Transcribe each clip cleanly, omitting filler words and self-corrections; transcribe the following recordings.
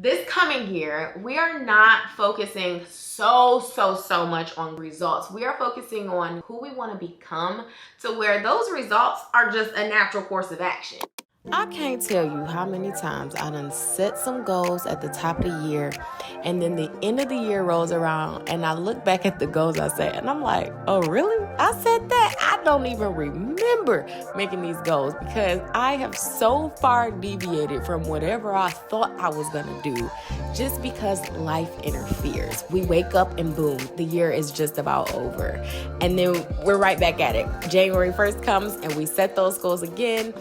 This coming year, we are not focusing so much on results. We are focusing on who we want to become, to where those results are just a natural course of action. I can't tell you how many times I done set some goals at the top of the year, and then the end of the year rolls around and I look back at the goals I set and I'm like, oh really? I said that? I don't even remember making these goals because I have so far deviated from whatever I thought I was gonna do just because life interferes. We wake up and boom, the year is just about over. And then we're right back at it. January 1st comes and we set those goals again.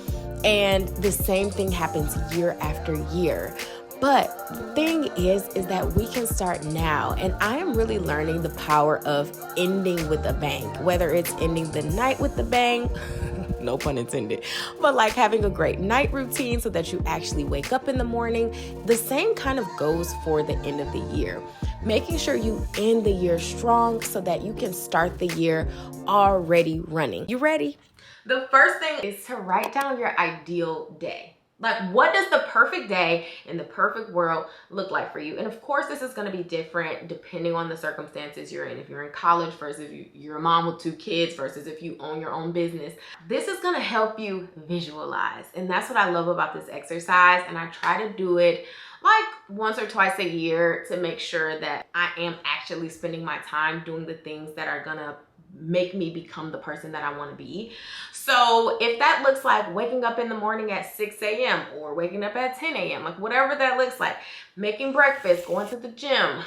And the same thing happens year after year. But the thing is that we can start now. And I am really learning the power of ending with a bang, whether it's ending the night with a bang, no pun intended, but like having a great night routine so that you actually wake up in the morning. The same kind of goes for the end of the year. Making sure you end the year strong so that you can start the year already running. You ready? The first thing is to write down your ideal day. Like, what does the perfect day in the perfect world look like for you? And of course, this is going to be different depending on the circumstances you're in. If you're in college versus if you're a mom with 2 kids versus if you own your own business. This is going to help you visualize. And that's what I love about this exercise. And I try to do it like once or twice a year to make sure that I am actually spending my time doing the things that are going to make me become the person that I want to be. So if that looks like waking up in the morning at 6 a.m. or waking up at 10 a.m., like whatever that looks like, making breakfast, going to the gym,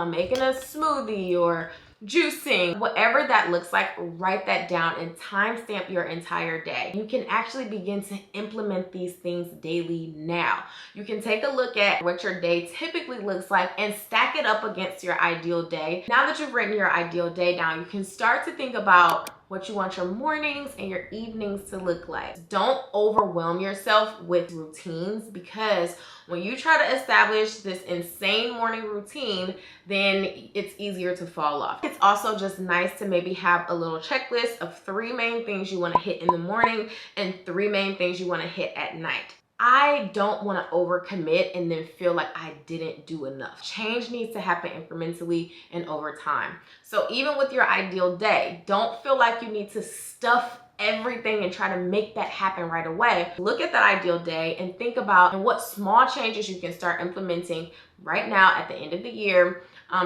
making a smoothie or juicing, whatever that looks like, write that down and timestamp your entire day. You can actually begin to implement these things daily now. You can take a look at what your day typically looks like and stack it up against your ideal day. Now that you've written your ideal day down, you can start to think about what you want your mornings and your evenings to look like. Don't overwhelm yourself with routines, because when you try to establish this insane morning routine, then it's easier to fall off. It's also just nice to maybe have a little checklist of 3 main things you want to hit in the morning and 3 main things you want to hit at night. I don't want to overcommit and then feel like I didn't do enough. Change needs to happen incrementally and over time. So even with your ideal day, don't feel like you need to stuff everything and try to make that happen right away. Look at that ideal day and think about what small changes you can start implementing right now at the end of the year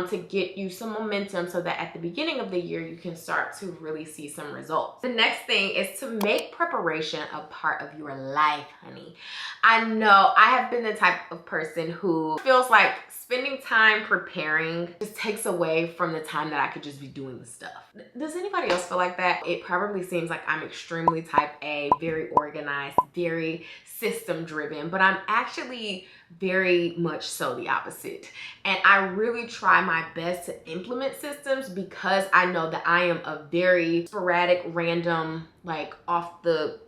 to get you some momentum so that at the beginning of the year, you can start to really see some results. The next thing is to make preparation a part of your life, honey. I know I have been the type of person who feels like spending time preparing just takes away from the time that I could just be doing the stuff. Does anybody else feel like that? It probably seems like I'm extremely type A, very organized, very system driven, but I'm actually very much so the opposite. And I really try my best to implement systems because I know that I am a very sporadic, random, like off the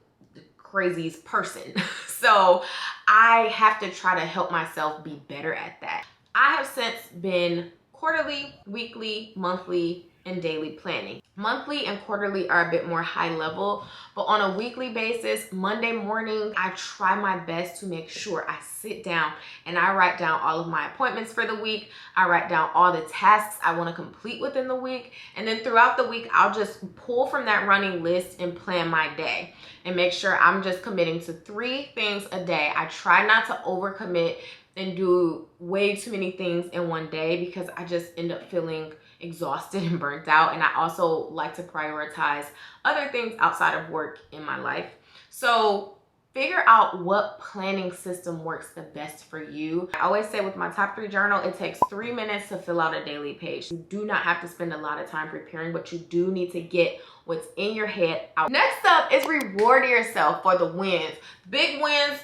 craziest person. So I have to try to help myself be better at that. I have since been quarterly, weekly, monthly, and daily planning. Monthly and quarterly are a bit more high level, but on a weekly basis, Monday morning, I try my best to make sure I sit down and I write down all of my appointments for the week. I write down all the tasks I want to complete within the week. And then throughout the week, I'll just pull from that running list and plan my day and make sure I'm just committing to 3 things a day. I try not to overcommit and do way too many things in one day because I just end up feeling exhausted and burnt out. And I also like to prioritize other things outside of work in my life. So figure out what planning system works the best for you. I always say with my top 3 journal, it takes 3 minutes to fill out a daily page. You do not have to spend a lot of time preparing, but you do need to get what's in your head out. Next up is reward yourself for the wins. Big wins,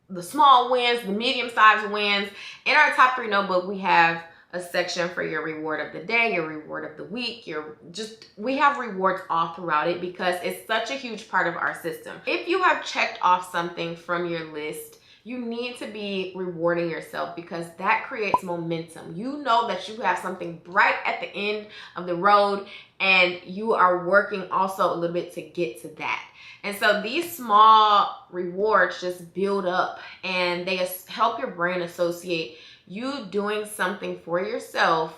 the small wins, the medium-sized wins. In our top 3 notebook, we have a section for your reward of the day, your reward of the week, we have rewards all throughout it because it's such a huge part of our system. If you have checked off something from your list, you need to be rewarding yourself because that creates momentum. You know that you have something bright at the end of the road and you are working also a little bit to get to that. And so these small rewards just build up and they help your brain associate you doing something for yourself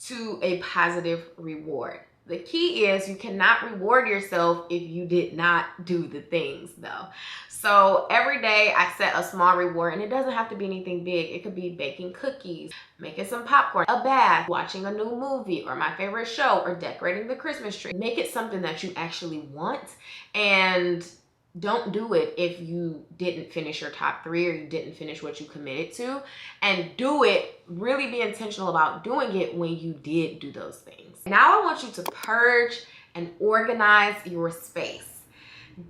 to a positive reward. The key is you cannot reward yourself if you did not do the things though. So every day I set a small reward, and it doesn't have to be anything big. It could be baking cookies, making some popcorn, a bath, watching a new movie or my favorite show, or decorating the Christmas tree. Make it something that you actually want, and don't do it if you didn't finish your top 3 or you didn't finish what you committed to. And do it, really be intentional about doing it when you did do those things. Now I want you to purge and organize your space.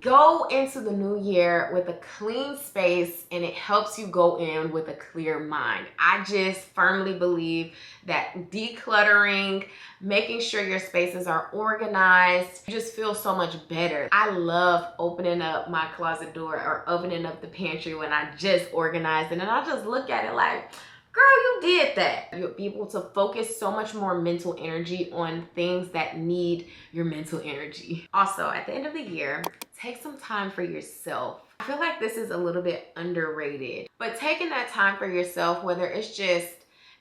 Go into the new year with a clean space, and it helps you go in with a clear mind. I just firmly believe that decluttering, making sure your spaces are organized, you just feel so much better. I love opening up my closet door or opening up the pantry when I just organize it, and I just look at it like, girl, you did that. You'll be able to focus so much more mental energy on things that need your mental energy. Also, at the end of the year, take some time for yourself. I feel like this is a little bit underrated, but taking that time for yourself, whether it's just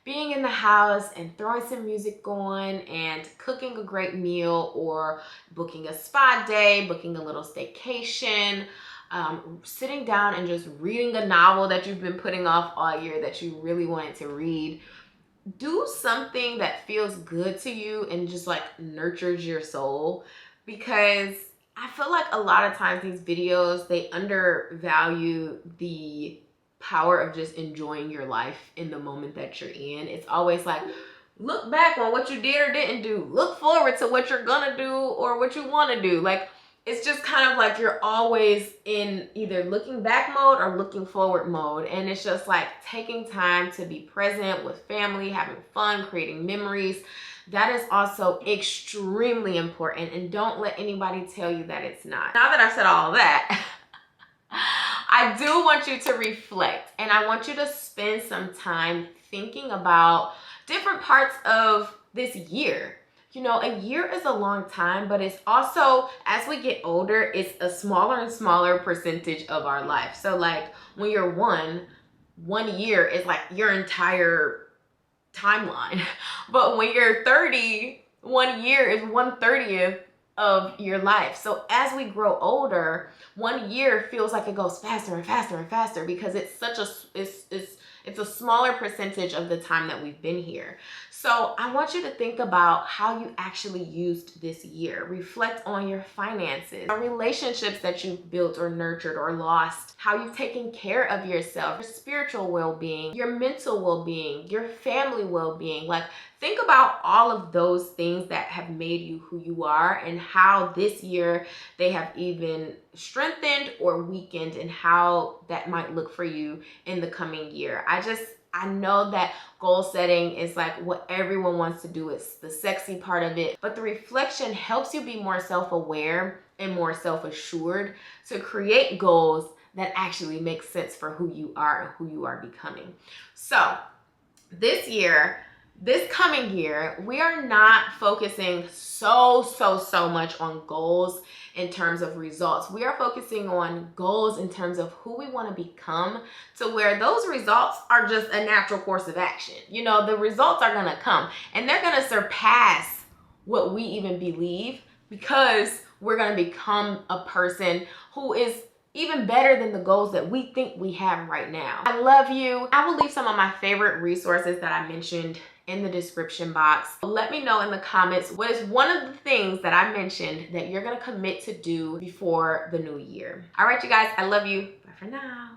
being in the house and throwing some music on and cooking a great meal, or booking a spa day, booking a little staycation, sitting down and just reading a novel that you've been putting off all year that you really wanted to read. Do something that feels good to you and just like nurtures your soul, because I feel like a lot of times these videos, they undervalue the power of just enjoying your life in the moment that you're in. It's always like, look back on what you did or didn't do. Look forward to what you're gonna do or what you wanna do. Like, it's just kind of like you're always in either looking back mode or looking forward mode. And it's just like taking time to be present with family, having fun, creating memories. That is also extremely important, and don't let anybody tell you that it's not. Now that I've said all of that, I do want you to reflect, and I want you to spend some time thinking about different parts of this year. You know, a year is a long time, but it's also, as we get older, it's a smaller and smaller percentage of our life. So like when you're one year is like your entire timeline. But when you're 30, 1 year is 1/30th of your life. So as we grow older, 1 year feels like it goes faster and faster and faster, because it's such a, it's a smaller percentage of the time that we've been here. So I want you to think about how you actually used this year. Reflect on your finances, the relationships that you've built or nurtured or lost, how you've taken care of yourself, your spiritual well-being, your mental well-being, your family well-being. Like, think about all of those things that have made you who you are, and how this year they have even strengthened or weakened, and how that might look for you in the coming year. I know that goal setting is like what everyone wants to do. It's the sexy part of it, but the reflection helps you be more self-aware and more self-assured to create goals that actually make sense for who you are and who you are becoming. So this coming year, we are not focusing so much on goals in terms of results. We are focusing on goals in terms of who we want to become, to where those results are just a natural course of action. You know, the results are going to come, and they're going to surpass what we even believe, because we're going to become a person who is even better than the goals that we think we have right now. I love you. I will leave some of my favorite resources that I mentioned in the description box. Let me know in the comments what is one of the things that I mentioned that you're gonna commit to do before the new year. All right, you guys, I love you. Bye for now.